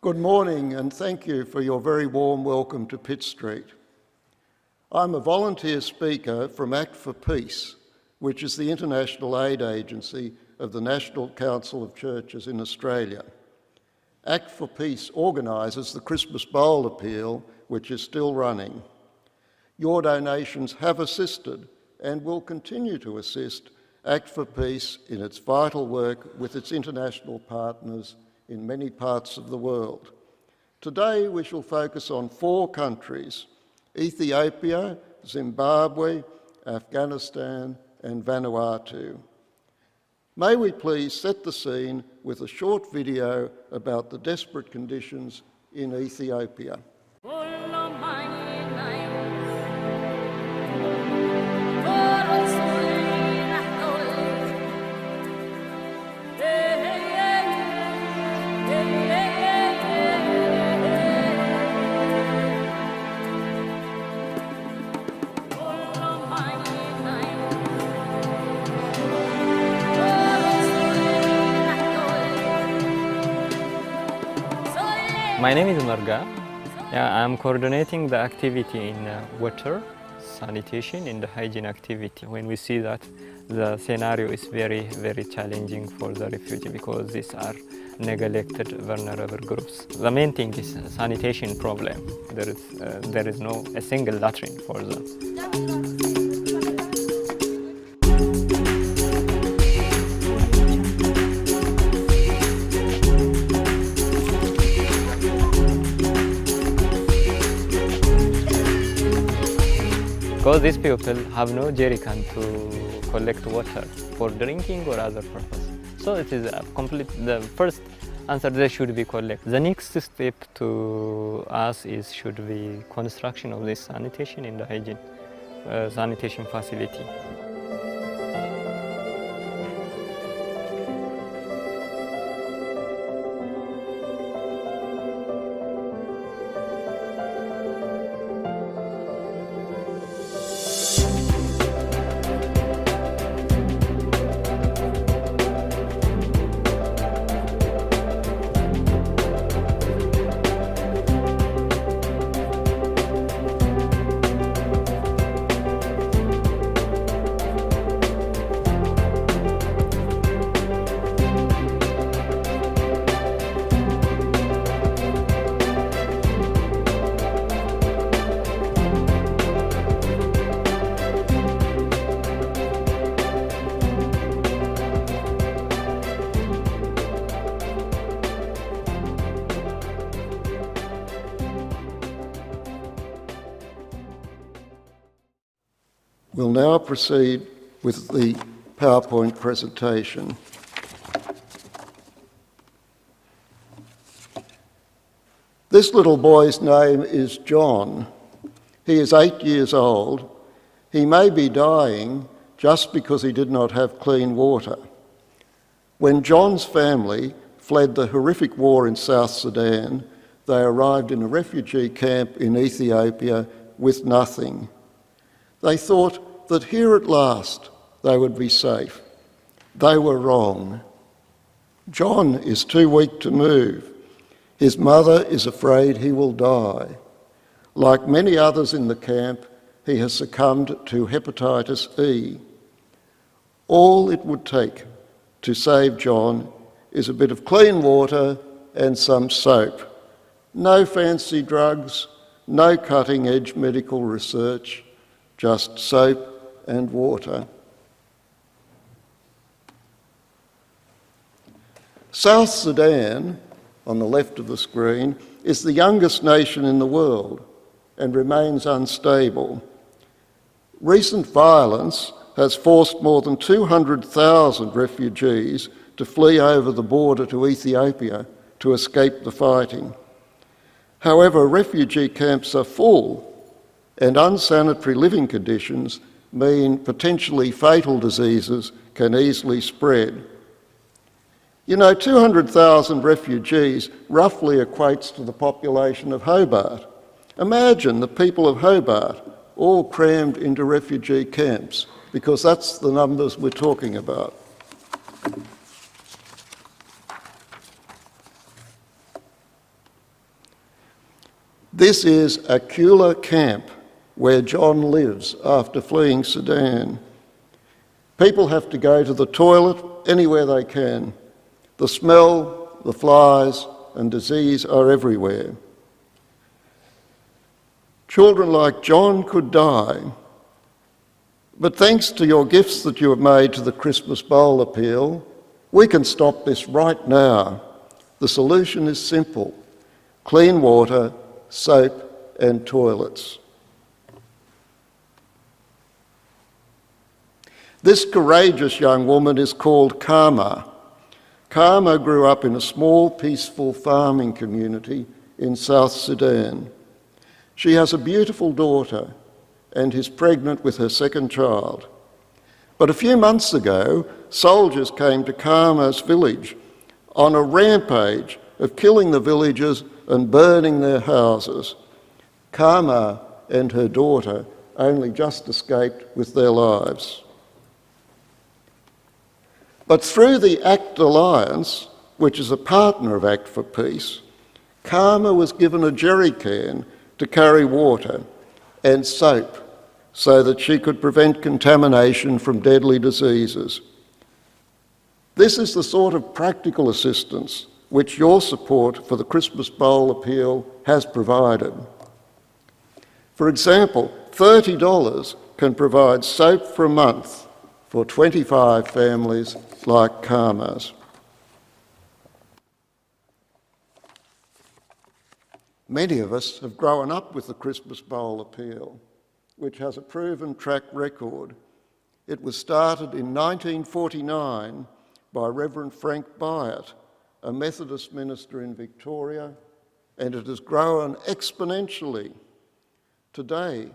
Good morning and thank you for your very warm welcome to Pitt Street. I'm a volunteer speaker from Act for Peace, which is the international aid agency of the National Council of Churches in Australia. Act for Peace organises the Christmas Bowl appeal, which is still running. Your donations have assisted and will continue to assist Act for Peace in its vital work with its international partners in many parts of the world. Today we shall focus on 4 countries: Ethiopia, Zimbabwe, Afghanistan and Vanuatu. May we please set the scene with a short video about the desperate conditions in Ethiopia. My name is Marga. I'm coordinating the activity in water, sanitation, and the hygiene activity. When we see that the scenario is very, very challenging for the refugee because these are neglected, vulnerable groups. The main thing is sanitation problem. There is no a single latrine for them. Because these people have no jerry can to collect water for drinking or other purpose. So it is the first answer they should be collected. The next step to us should be construction of this sanitation in the hygiene sanitation facility. We'll now proceed with the PowerPoint presentation. This little boy's name is John. He is 8 years old. He may be dying just because he did not have clean water. When John's family fled the horrific war in South Sudan, they arrived in a refugee camp in Ethiopia with nothing. They thought that here at last they would be safe. They were wrong. John is too weak to move. His mother is afraid he will die. Like many others in the camp, he has succumbed to hepatitis E. All it would take to save John is a bit of clean water and some soap. No fancy drugs, no cutting-edge medical research, just soap and water. South Sudan, on the left of the screen, is the youngest nation in the world and remains unstable. Recent violence has forced more than 200,000 refugees to flee over the border to Ethiopia to escape the fighting. However, refugee camps are full and unsanitary living conditions mean potentially fatal diseases can easily spread. You know, 200,000 refugees roughly equates to the population of Hobart. Imagine the people of Hobart all crammed into refugee camps, because that's the numbers we're talking about. This is Akula Camp, where John lives after fleeing Sudan. People have to go to the toilet anywhere they can. The smell, the flies, and disease are everywhere. Children like John could die, but thanks to your gifts that you have made to the Christmas Bowl appeal, we can stop this right now. The solution is simple: clean water, soap, and toilets. This courageous young woman is called Karma. Karma grew up in a small, peaceful farming community in South Sudan. She has a beautiful daughter and is pregnant with her second child. But a few months ago, soldiers came to Karma's village on a rampage of killing the villagers and burning their houses. Karma and her daughter only just escaped with their lives. But through the ACT Alliance, which is a partner of Act for Peace, Karma was given a jerry can to carry water and soap so that she could prevent contamination from deadly diseases. This is the sort of practical assistance which your support for the Christmas Bowl appeal has provided. For example, $30 can provide soap for a month for 25 families like Karma's. Many of us have grown up with the Christmas Bowl appeal, which has a proven track record. It was started in 1949 by Reverend Frank Byatt, a Methodist minister in Victoria, and it has grown exponentially. Today,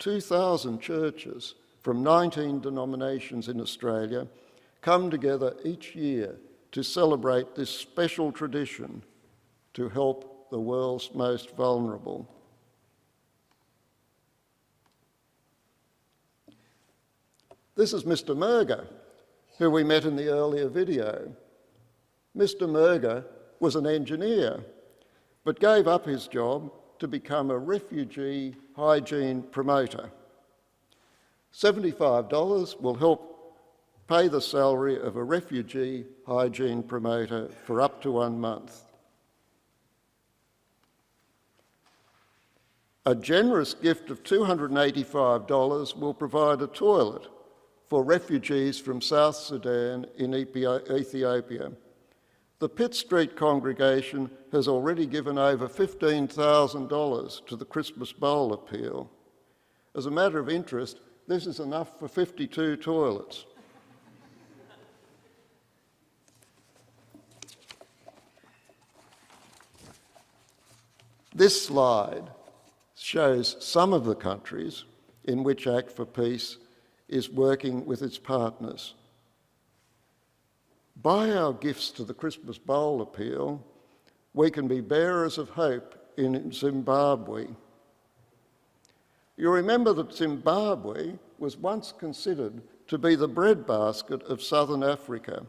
2,000 churches from 19 denominations in Australia come together each year to celebrate this special tradition to help the world's most vulnerable. This is Mr. Murger, who we met in the earlier video. Mr. Murger was an engineer, but gave up his job to become a refugee hygiene promoter. $75 will help pay the salary of a refugee hygiene promoter for up to 1 month. A generous gift of $285 will provide a toilet for refugees from South Sudan in Ethiopia. The Pitt Street congregation has already given over $15,000 to the Christmas Bowl appeal. As a matter of interest, this is enough for 52 toilets. This slide shows some of the countries in which Act for Peace is working with its partners. By our gifts to the Christmas Bowl appeal, we can be bearers of hope in Zimbabwe. You remember that Zimbabwe was once considered to be the breadbasket of southern Africa,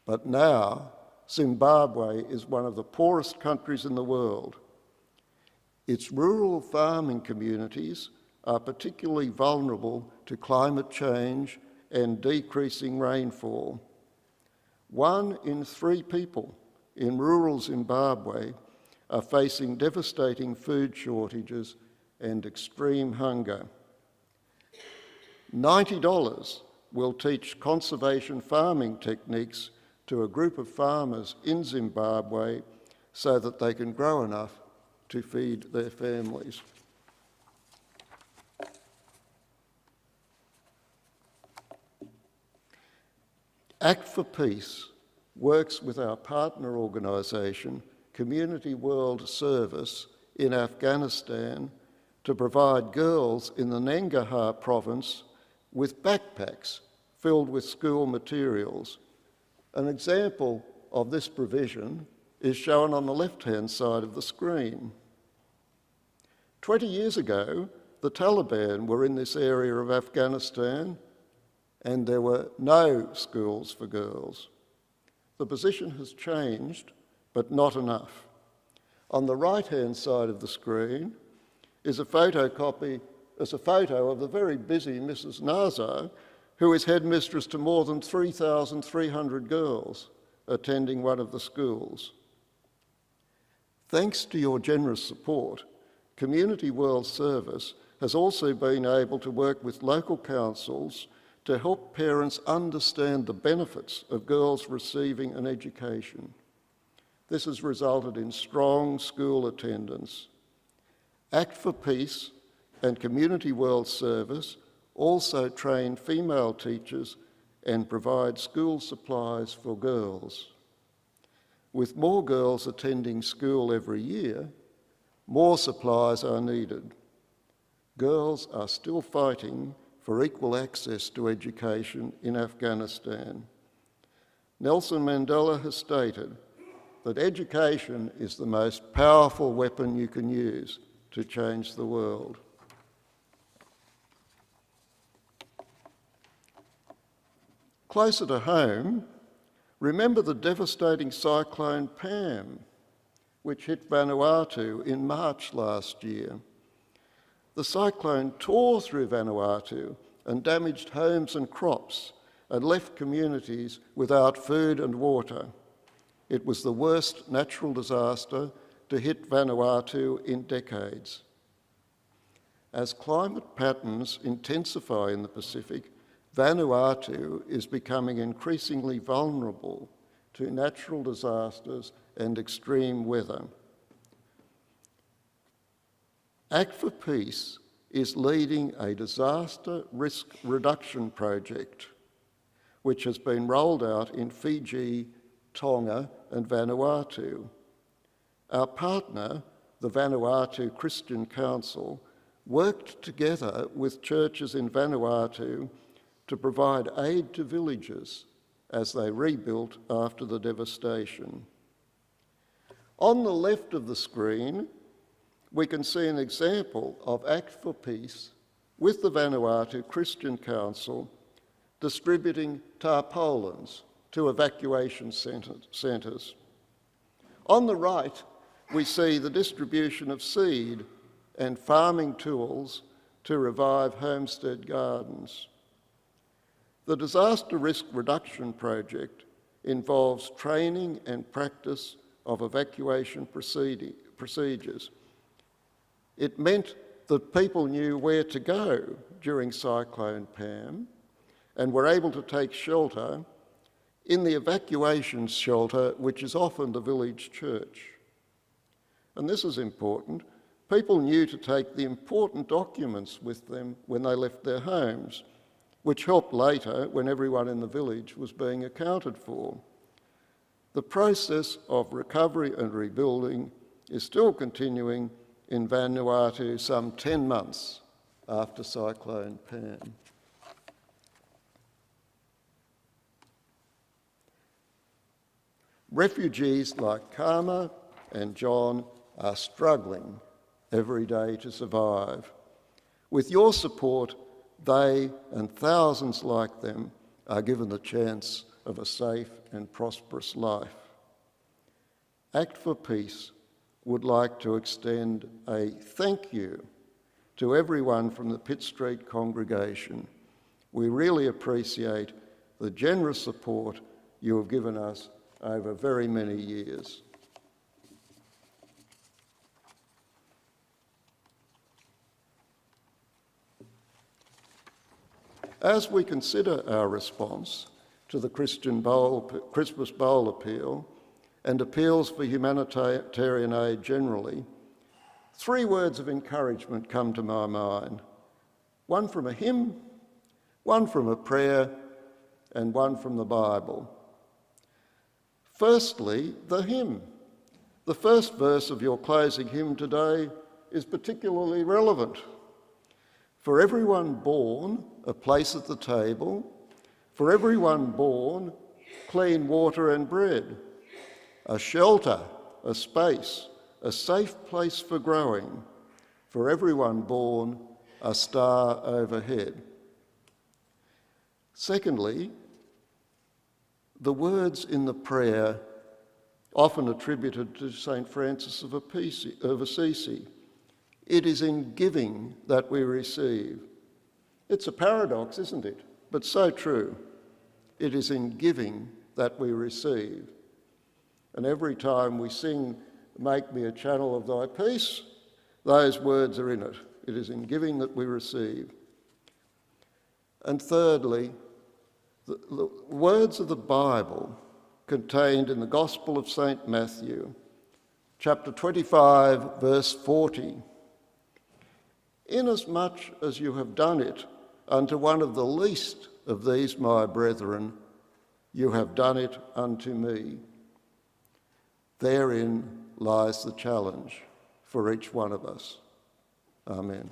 but now Zimbabwe is one of the poorest countries in the world. Its rural farming communities are particularly vulnerable to climate change and decreasing rainfall. 1 in 3 people in rural Zimbabwe are facing devastating food shortages and extreme hunger. $90 will teach conservation farming techniques to a group of farmers in Zimbabwe so that they can grow enough to feed their families. Act for Peace works with our partner organisation, Community World Service, in Afghanistan to provide girls in the Nangarhar province with backpacks filled with school materials. An example of this provision is shown on the left-hand side of the screen. 20 years ago, the Taliban were in this area of Afghanistan and there were no schools for girls. The position has changed, but not enough. On the right-hand side of the screen is a photo of the very busy Mrs. Nazo, who is headmistress to more than 3,300 girls attending one of the schools. Thanks to your generous support, Community World Service has also been able to work with local councils to help parents understand the benefits of girls receiving an education. This has resulted in strong school attendance. Act for Peace and Community World Service also train female teachers and provide school supplies for girls. With more girls attending school every year, more supplies are needed. Girls are still fighting for equal access to education in Afghanistan. Nelson Mandela has stated that education is the most powerful weapon you can use to change the world. Closer to home, remember the devastating cyclone Pam, which hit Vanuatu in March last year. The cyclone tore through Vanuatu and damaged homes and crops and left communities without food and water. It was the worst natural disaster to hit Vanuatu in decades. As climate patterns intensify in the Pacific, Vanuatu is becoming increasingly vulnerable to natural disasters and extreme weather. Act for Peace is leading a disaster risk reduction project, which has been rolled out in Fiji, Tonga, and Vanuatu. Our partner, the Vanuatu Christian Council, worked together with churches in Vanuatu to provide aid to villages as they rebuilt after the devastation. On the left of the screen, we can see an example of Act for Peace with the Vanuatu Christian Council distributing tarpaulins to evacuation centres. On the right, we see the distribution of seed and farming tools to revive homestead gardens. The Disaster Risk Reduction Project involves training and practice of evacuation procedures. It meant that people knew where to go during Cyclone Pam and were able to take shelter in the evacuation shelter, which is often the village church. And this is important. People knew to take the important documents with them when they left their homes, which helped later when everyone in the village was being accounted for. The process of recovery and rebuilding is still continuing in Vanuatu some 10 months after Cyclone Pam. Refugees like Karma and John are struggling every day to survive. With your support, they and thousands like them are given the chance of a safe and prosperous life. Act for Peace would like to extend a thank you to everyone from the Pitt Street congregation. We really appreciate the generous support you have given us over very many years. As we consider our response to the Christmas Bowl appeal and appeals for humanitarian aid generally, 3 words of encouragement come to my mind. One from a hymn, one from a prayer, and one from the Bible. Firstly, the hymn. The first verse of your closing hymn today is particularly relevant. For everyone born, a place at the table. For everyone born, clean water and bread. A shelter, a space, a safe place for growing. For everyone born, a star overhead. Secondly, the words in the prayer often attributed to St. Francis of Assisi. It is in giving that we receive. It's a paradox, isn't it? But so true. It is in giving that we receive. And every time we sing, "Make me a channel of thy peace," those words are in it. It is in giving that we receive. And thirdly, the words of the Bible contained in the Gospel of St. Matthew, chapter 25, verse 40. "Inasmuch as you have done it unto one of the least of these my brethren, you have done it unto me." Therein lies the challenge for each one of us. Amen.